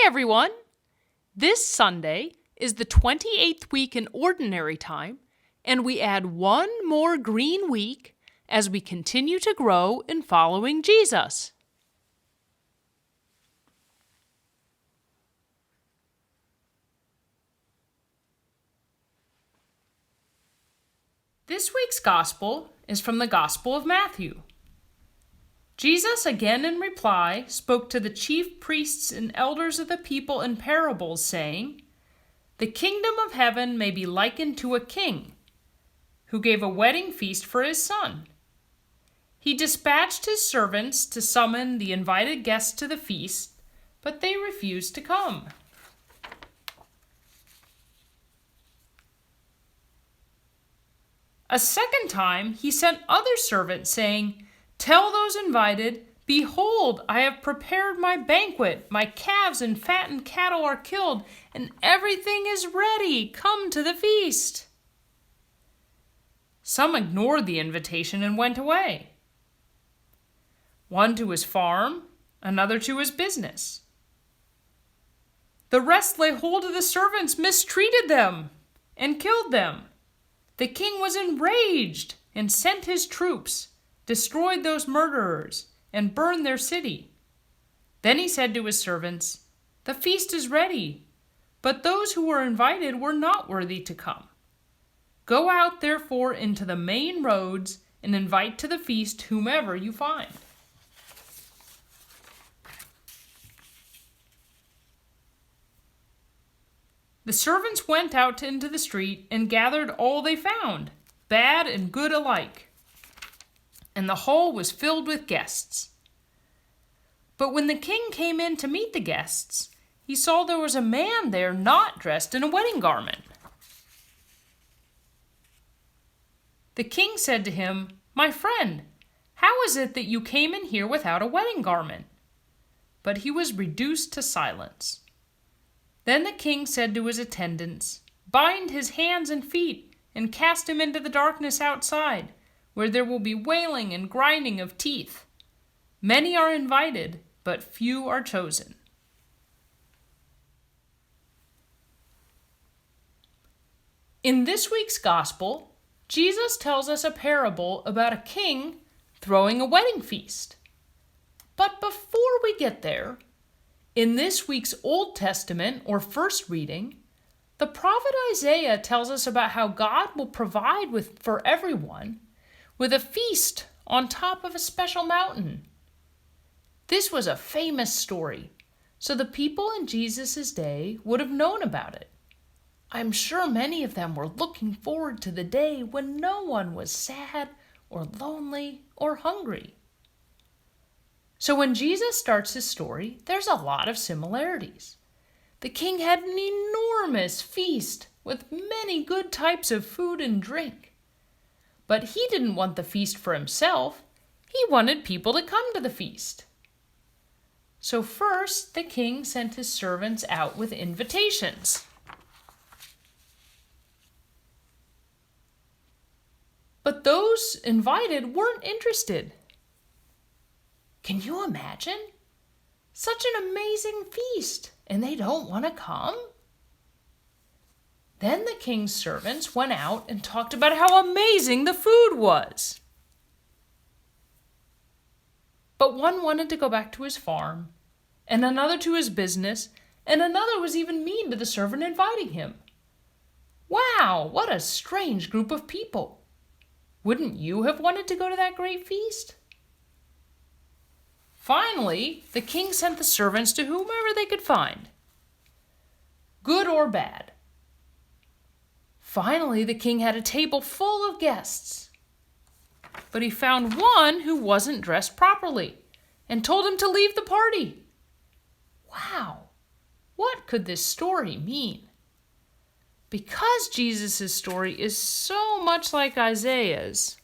Hi, everyone. This Sunday is the 28th week in Ordinary Time, and we add one more green week as we continue to grow in following Jesus. This week's Gospel is from the Gospel of Matthew. Jesus, again in reply, spoke to the chief priests and elders of the people in parables, saying, "The kingdom of heaven may be likened to a king who gave a wedding feast for his son. He dispatched his servants to summon the invited guests to the feast, but they refused to come. A second time he sent other servants, saying, 'Tell those invited, behold, I have prepared my banquet. My calves and fattened cattle are killed, and everything is ready. Come to the feast.' Some ignored the invitation and went away. One to his farm, another to his business. The rest laid hold of the servants, mistreated them, and killed them. The king was enraged and sent his troops, destroyed those murderers, and burned their city. Then he said to his servants, 'The feast is ready, but those who were invited were not worthy to come. Go out, therefore, into the main roads and invite to the feast whomever you find.'" The servants went out into the street and gathered all they found, bad and good alike, and the hall was filled with guests. But when the king came in to meet the guests, he saw there was a man there not dressed in a wedding garment. The king said to him, "My friend, how is it that you came in here without a wedding garment?" But he was reduced to silence. Then the king said to his attendants, "Bind his hands and feet and cast him into the darkness outside, where there will be wailing and grinding of teeth. Many are invited, but few are chosen." In this week's Gospel, Jesus tells us a parable about a king throwing a wedding feast. But before we get there, in this week's Old Testament, or first reading, the prophet Isaiah tells us about how God will provide for everyone with a feast on top of a special mountain. This was a famous story, so the people in Jesus' day would have known about it. I'm sure many of them were looking forward to the day when no one was sad or lonely or hungry. So when Jesus starts his story, there's a lot of similarities. The king had an enormous feast with many good types of food and drink. But he didn't want the feast for himself. He wanted people to come to the feast. So first, the king sent his servants out with invitations. But those invited weren't interested. Can you imagine? Such an amazing feast, and they don't want to come? Then the king's servants went out and talked about how amazing the food was. But one wanted to go back to his farm, and another to his business, and another was even mean to the servant inviting him. Wow, what a strange group of people. Wouldn't you have wanted to go to that great feast? Finally, the king sent the servants to whomever they could find, good or bad. Finally, the king had a table full of guests, but he found one who wasn't dressed properly and told him to leave the party. Wow, what could this story mean? Because Jesus' story is so much like Isaiah's,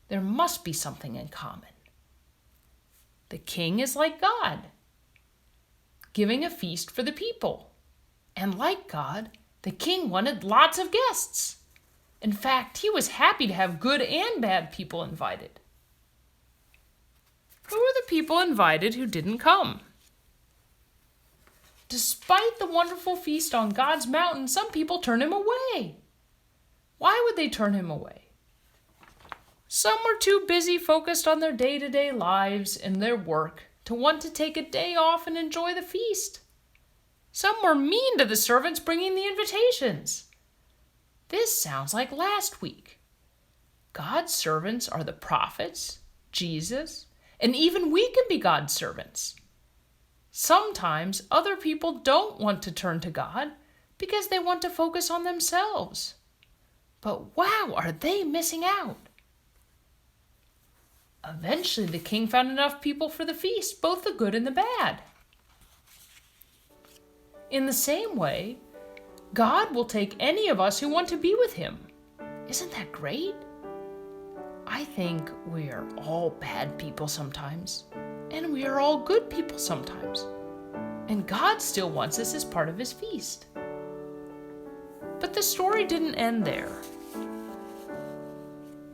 there must be something in common. The king is like God, giving a feast for the people. And like God, the king wanted lots of guests. In fact, he was happy to have good and bad people invited. Who were the people invited who didn't come? Despite the wonderful feast on God's mountain, some people turn him away. Why would they turn him away? Some were too busy focused on their day-to-day lives and their work to want to take a day off and enjoy the feast. Some were mean to the servants bringing the invitations. This sounds like last week. God's servants are the prophets, Jesus, and even we can be God's servants. Sometimes other people don't want to turn to God because they want to focus on themselves. But wow, are they missing out? Eventually, the king found enough people for the feast, both the good and the bad. In the same way, God will take any of us who want to be with him. Isn't that great? I think we are all bad people sometimes, and we are all good people sometimes. And God still wants us as part of his feast. But the story didn't end there.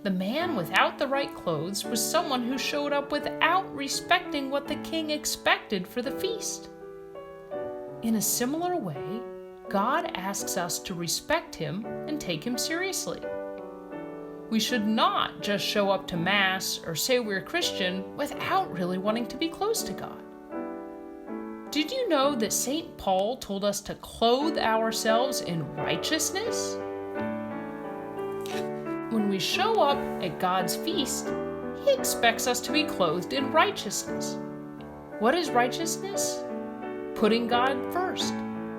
The man without the right clothes was someone who showed up without respecting what the king expected for the feast. In a similar way, God asks us to respect him and take him seriously. We should not just show up to Mass or say we're Christian without really wanting to be close to God. Did you know that St. Paul told us to clothe ourselves in righteousness? When we show up at God's feast, he expects us to be clothed in righteousness. What is righteousness? Putting God first,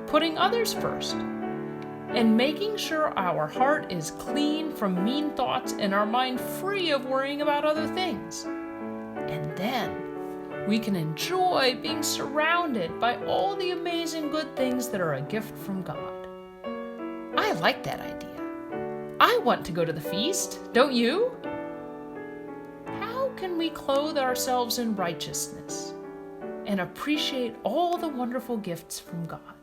putting others first, and making sure our heart is clean from mean thoughts and our mind free of worrying about other things. And then we can enjoy being surrounded by all the amazing good things that are a gift from God. I like that idea. I want to go to the feast, don't you? How can we clothe ourselves in righteousness and appreciate all the wonderful gifts from God?